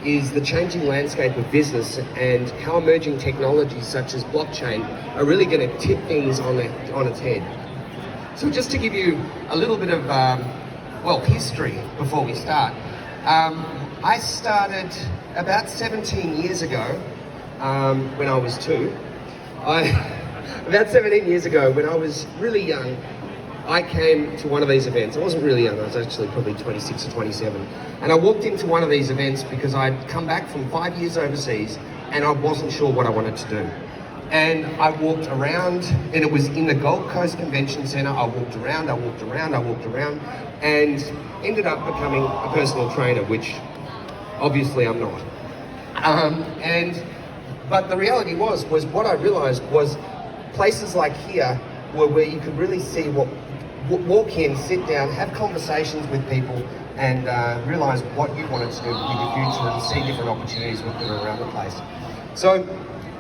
is the changing landscape of business and how emerging technologies such as blockchain are really going to tip things on its head. So just to give you a little bit of, history before we start. I started about 17 years ago when I was 2. About 17 years ago when I was really young, I came to one of these events. I wasn't really young, I was actually probably 26 or 27. And I walked into one of these events because I'd come back from 5 years overseas and I wasn't sure what I wanted to do. And I walked around, and it was in the Gold Coast Convention Centre. I walked around, and ended up becoming a personal trainer, which obviously I'm not. But the reality was what I realised was places like here were where you could really see walk in, sit down, have conversations with people, and realise what you wanted to do with your future and see different opportunities with them around the place. So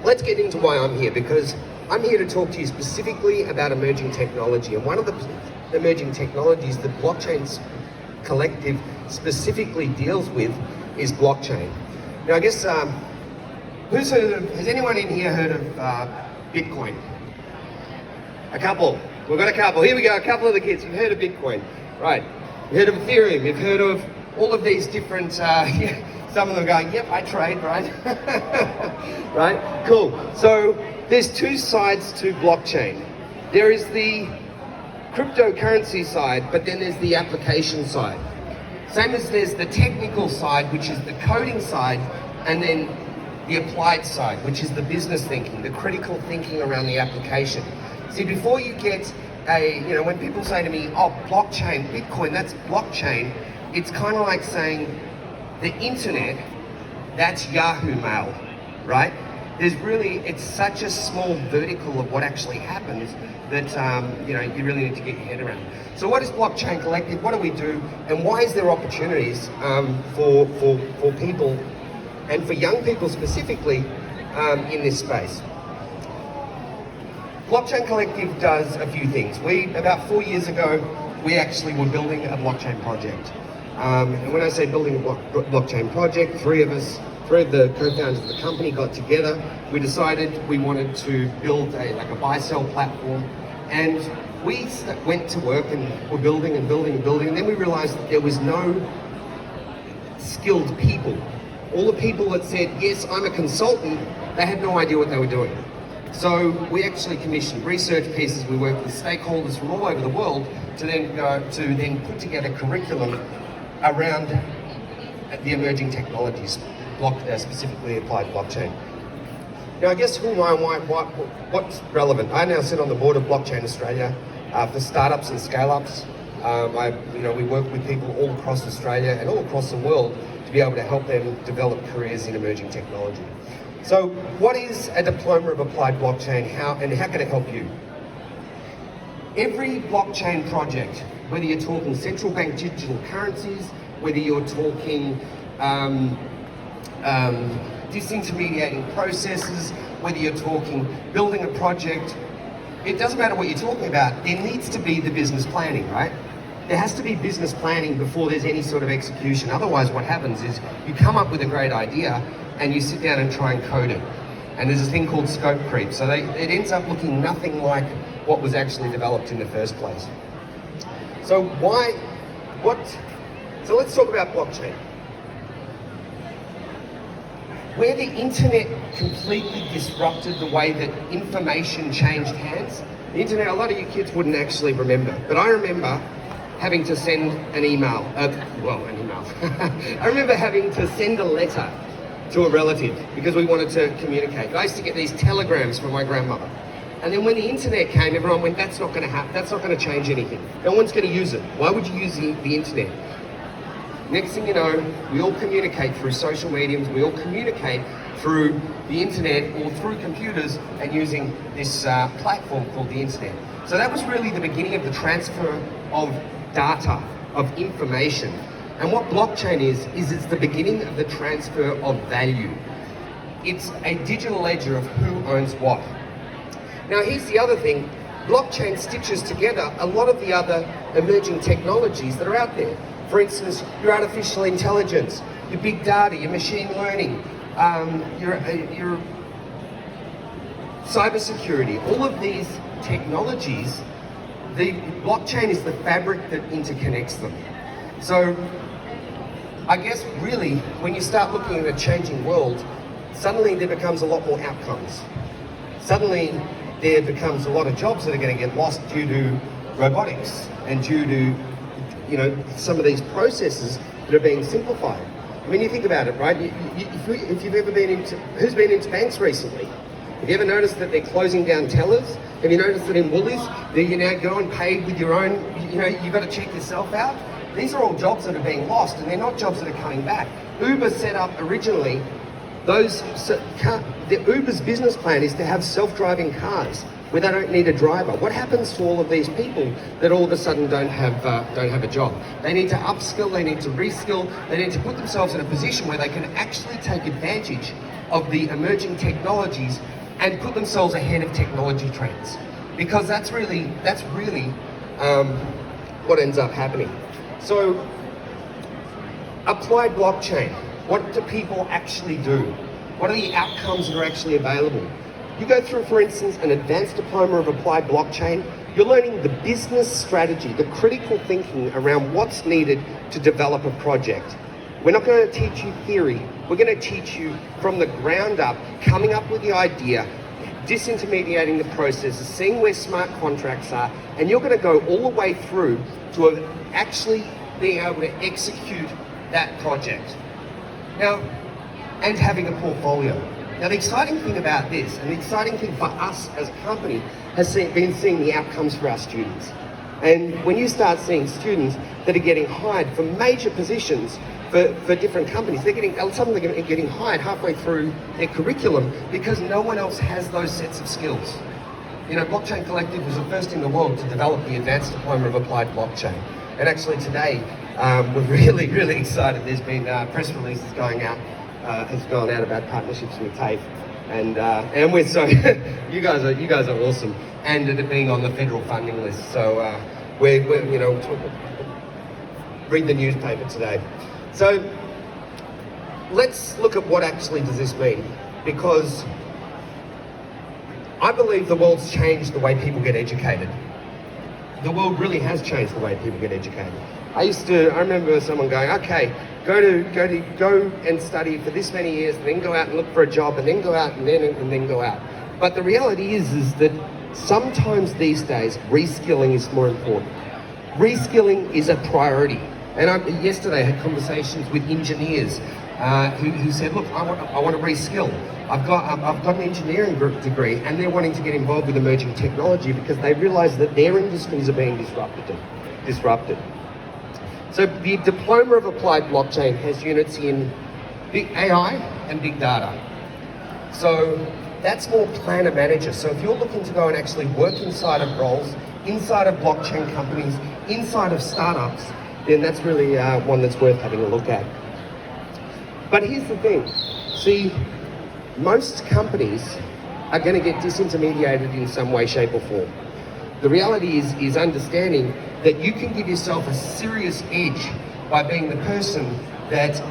let's get into why I'm here, because I'm here to talk to you specifically about emerging technology. And one of the emerging technologies that Blockchain's Collective specifically deals with is blockchain. Now I guess, has anyone in here heard of Bitcoin? A couple. We've got a couple. Here we go, a couple of the kids. You've heard of Bitcoin. Right. You've heard of Ethereum. You've heard of all of these different, some of them going, yep, I trade, right? Right? Cool. So there's two sides to blockchain. There is the cryptocurrency side, but then there's the application side. Same as there's the technical side, which is the coding side, and then the applied side, which is the business thinking, the critical thinking around the application. See, before you get when people say to me, oh, blockchain, Bitcoin, that's blockchain, it's kind of like saying the internet, that's Yahoo Mail, right? It's such a small vertical of what actually happens that, you really need to get your head around. So what is Blockchain Collective? What do we do? And why is there opportunities for people and for young people specifically in this space? Blockchain Collective does a few things. About 4 years ago, we actually were building a blockchain project. And when I say building a blockchain project, three of the co-founders of the company got together. We decided we wanted to build a buy-sell platform, and we went to work and were building, and then we realized that there was no skilled people. All the people that said, yes, I'm a consultant, they had no idea what they were doing. So we actually commissioned research pieces. We worked with stakeholders from all over the world to then put together curriculum around the emerging technologies, specifically applied blockchain. Now, I guess who am I and what's relevant? I now sit on the board of Blockchain Australia for startups and scale-ups. We work with people all across Australia and all across the world to be able to help them develop careers in emerging technology. So what is a diploma of applied blockchain, how can it help you? Every blockchain project, whether you're talking central bank digital currencies, whether you're talking disintermediating processes, whether you're talking building a project, it doesn't matter what you're talking about, there needs to be the business planning, right? There has to be business planning before there's any sort of execution. Otherwise what happens is you come up with a great idea and you sit down and try and code it. And there's a thing called scope creep. So it ends up looking nothing like what was actually developed in the first place. So so let's talk about blockchain. Where the internet completely disrupted the way that information changed hands, the internet, a lot of you kids wouldn't actually remember, but I remember having to send an email. I remember having to send a letter to a relative because we wanted to communicate. I used to get these telegrams from my grandmother. And then when the internet came, everyone went, that's not going to happen, that's not going to change anything. No one's going to use it. Why would you use the internet? Next thing you know, we all communicate through social mediums, we all communicate through the internet or through computers and using this platform called the internet. So that was really the beginning of the transfer of data, of information. And what blockchain is it's the beginning of the transfer of value. It's a digital ledger of who owns what. Now here's the other thing, blockchain stitches together a lot of the other emerging technologies that are out there. For instance, your artificial intelligence, your big data, your machine learning, your cybersecurity, all of these technologies, the blockchain is the fabric that interconnects them. So I guess really, when you start looking at a changing world, suddenly there becomes a lot more outcomes. Suddenly there becomes a lot of jobs that are going to get lost due to robotics and due to, you know, some of these processes that are being simplified. I mean, you think about it, right? If you've ever been into, who's been into banks recently? Have you ever noticed that they're closing down tellers? Have you noticed that in Woolies, that you now go and pay with your own, you know, you've got to check yourself out? These are all jobs that are being lost, and they're not jobs that are coming back. Uber set up originally the Uber's business plan is to have self-driving cars where they don't need a driver. What happens to all of these people that all of a sudden don't have a job? They need to upskill, they need to reskill, they need to put themselves in a position where they can actually take advantage of the emerging technologies and put themselves ahead of technology trends. Because that's really what ends up happening. So, applied blockchain. What do people actually do? What are the outcomes that are actually available? You go through, for instance, an advanced diploma of applied blockchain, you're learning the business strategy, the critical thinking around what's needed to develop a project. We're not going to teach you theory, we're going to teach you from the ground up, coming up with the idea, disintermediating the processes, seeing where smart contracts are, and you're going to go all the way through to actually being able to execute that project. Now, and having a portfolio. Now, the exciting thing about this, and the exciting thing for us as a company, has been seeing the outcomes for our students. And when you start seeing students that are getting hired for major positions for different companies, some of them are getting hired halfway through their curriculum because no one else has those sets of skills. You know, Blockchain Collective was the first in the world to develop the advanced diploma of applied blockchain. And actually today, we're really excited. There's been press releases going out, has gone out about partnerships with TAFE, and we're so you guys are awesome, and it being on the federal funding list. So we're you know, read the newspaper today. So let's look at what actually does this mean, because I believe the world's changed the way people get educated. The world really has changed the way people get educated. I remember someone going, okay, go and study for this many years, and then go out and look for a job, and then go out and then go out. But the reality is that sometimes these days, reskilling is more important. Reskilling is a priority. And yesterday I had conversations with engineers who said, look, I want to reskill. I've got an engineering degree, and they're wanting to get involved with emerging technology because they realise that their industries are being disrupted. So the Diploma of Applied Blockchain has units in big AI and big data. So that's more planner manager. So if you're looking to go and actually work inside of roles, inside of blockchain companies, inside of startups, then that's really one that's worth having a look at. But here's the thing. See, most companies are going to get disintermediated in some way, shape or form. The reality is understanding that you can give yourself a serious edge by being the person that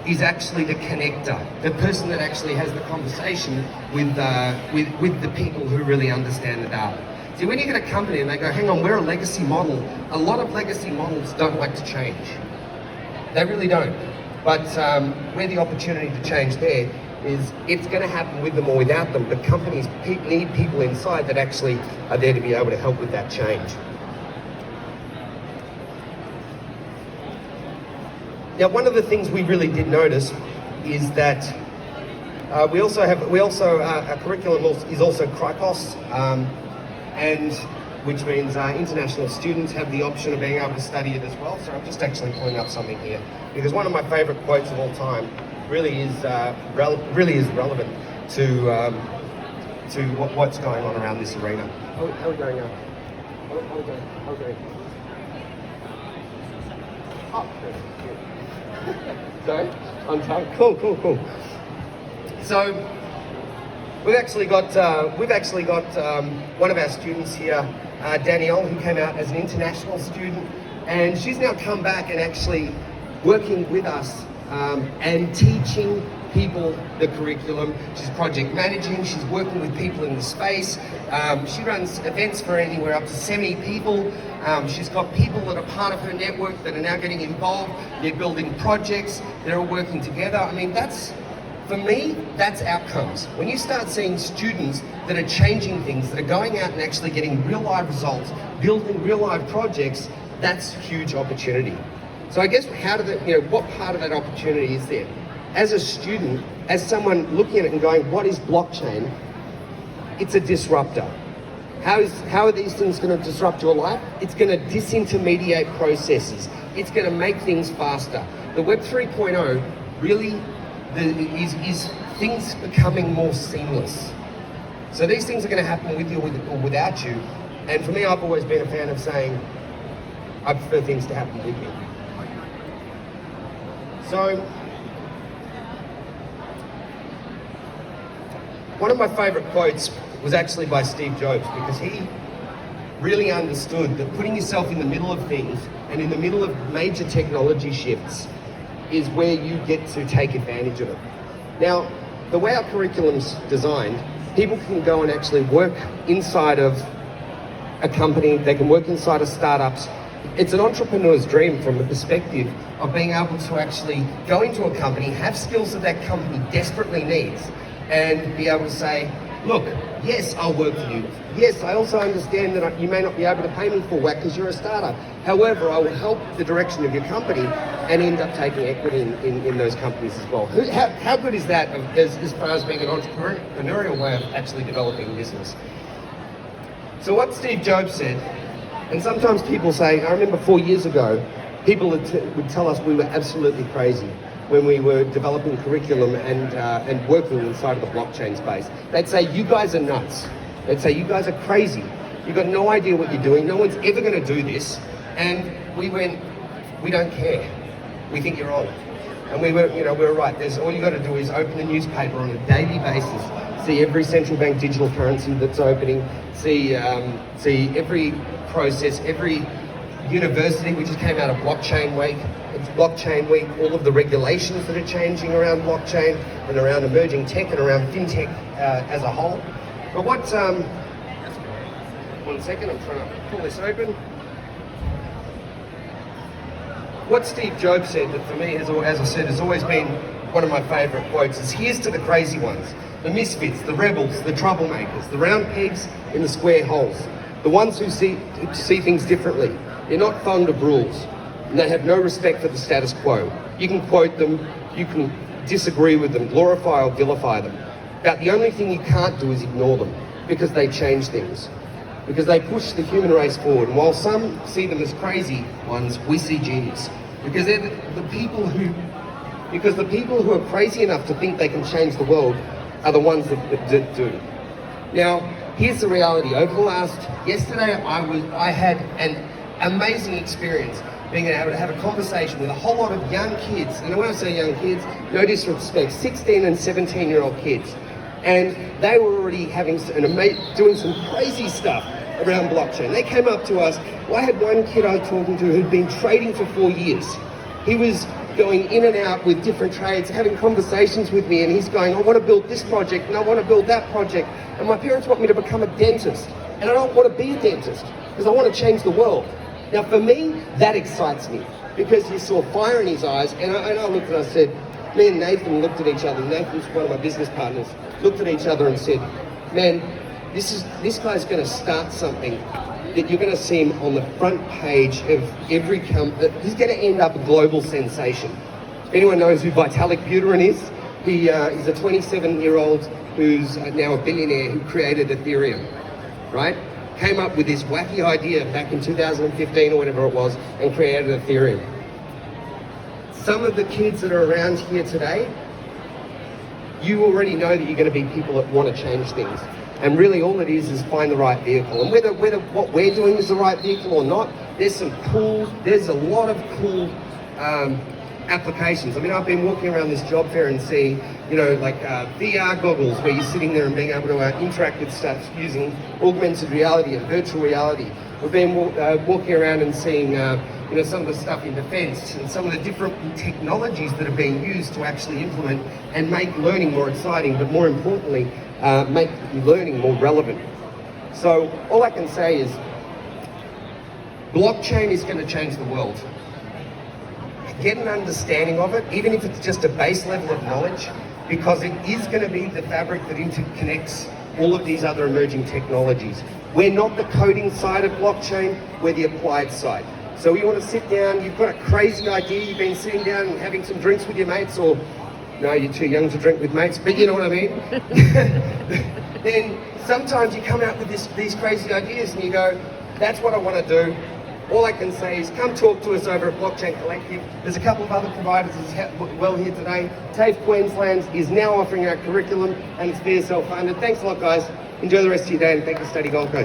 is actually the connector, the person that actually has the conversation with the people who really understand the data. See, when you get a company and they go, hang on, we're a legacy model, a lot of legacy models don't like to change. They really don't. But where the opportunity to change there is, it's going to happen with them or without them, but companies need people inside that actually are there to be able to help with that change. Now, one of the things we really did notice is that our curriculum is also Krikos, and which means international students have the option of being able to study it as well. So I'm just actually pulling up something here, because one of my favourite quotes of all time really is relevant to what's going on around this arena. How are we going now? How are we going? Oh, good. Sorry? On time? Cool. So we've actually got one of our students here, Danielle, who came out as an international student, and she's now come back and actually working with us and teaching people the curriculum. She's project managing, she's working with people in the space. She runs events for anywhere up to 70 people. She's got people that are part of her network that are now getting involved. They're building projects, they're all working together. I mean, for me, that's outcomes. When you start seeing students that are changing things, that are going out and actually getting real live results, building real live projects, that's huge opportunity. So I guess what part of that opportunity is there? As a student, as someone looking at it and going, what is blockchain? It's a disruptor. How are these things going to disrupt your life? It's going to disintermediate processes. It's going to make things faster. The Web 3.0 really is things becoming more seamless. So these things are going to happen with you or without you. And for me, I've always been a fan of saying, I prefer things to happen with me. So, one of my favorite quotes was actually by Steve Jobs, because he really understood that putting yourself in the middle of things and in the middle of major technology shifts is where you get to take advantage of it. Now, the way our curriculum's designed, people can go and actually work inside of a company, they can work inside of startups. It's an entrepreneur's dream from the perspective of being able to actually go into a company, have skills that that company desperately needs, and be able to say, look, yes, I'll work for you. Yes, I also understand that you may not be able to pay me full whack because you're a startup. However, I will help the direction of your company and end up taking equity in those companies as well. How good is that as far as being an entrepreneurial way of actually developing a business? So what Steve Jobs said, and sometimes people say, I remember 4 years ago, people would tell us we were absolutely crazy when we were developing curriculum and working inside of the blockchain space. They'd say, you guys are nuts. They'd say, you guys are crazy. You've got no idea what you're doing. No one's ever going to do this. And we went, we don't care. We think you're on. And we were right. All you got to do is open a newspaper on a daily basis, see every central bank digital currency that's opening, see every process, every university, we just came out of blockchain week. It's blockchain week, all of the regulations that are changing around blockchain and around emerging tech and around fintech as a whole. But one second, I'm trying to pull this open. What Steve Jobs said that for me, as I said, has always been one of my favourite quotes is, here's to the crazy ones, the misfits, the rebels, the troublemakers, the round pegs in the square holes, the ones who see things differently. They're not fond of rules, and they have no respect for the status quo. You can quote them, you can disagree with them, glorify or vilify them, but the only thing you can't do is ignore them, because they change things, because they push the human race forward. And while some see them as crazy ones, we see genius, because they're the people who are crazy enough to think they can change the world are the ones that do. Now, here's the reality. Yesterday I had an amazing experience being able to have a conversation with a whole lot of young kids, and when I say young kids, no disrespect, 16 and 17-year-old kids, and they were already doing some crazy stuff around blockchain. They came up to us. I had one kid I was talking to who'd been trading for 4 years. He was going in and out with different trades, having conversations with me, and he's going, I want to build this project, and I want to build that project, and my parents want me to become a dentist, and I don't want to be a dentist, because I want to change the world. Now for me, that excites me, because he saw fire in his eyes, and I looked and I said, me and Nathan looked at each other. Nathan's one of my business partners, looked at each other and said, man, this guy's going to start something that you're going to see him on the front page of every company. He's going to end up a global sensation. If anyone knows who Vitalik Buterin is, he's a 27-year-old who's now a billionaire who created Ethereum, right? Came up with this wacky idea back in 2015 or whatever it was and created Ethereum. Some of the kids that are around here today, you already know that you're going to be people that want to change things. And really all it is find the right vehicle. And whether what we're doing is the right vehicle or not, there's a lot of cool applications. I mean, I've been walking around this job fair and seeing, VR goggles where you're sitting there and being able to interact with stuff using augmented reality and virtual reality. We've been walking around and seeing some of the stuff in defence and some of the different technologies that are being used to actually implement and make learning more exciting, but more importantly, make learning more relevant. So all I can say is blockchain is going to change the world. Get an understanding of it, even if it's just a base level of knowledge, because it is going to be the fabric that interconnects all of these other emerging technologies. We're not the coding side of blockchain, we're the applied side. So you want to sit down, you've got a crazy idea, you've been sitting down and having some drinks with your mates, or no, you're too young to drink with mates, but you know what I mean? Then sometimes you come out with these crazy ideas and you go, that's what I want to do. All I can say is come talk to us over at Blockchain Collective. There's a couple of other providers as well here today. TAFE Queensland is now offering our curriculum and it's for self-funded. Thanks a lot, guys. Enjoy the rest of your day and thank you, Study Gold Coast.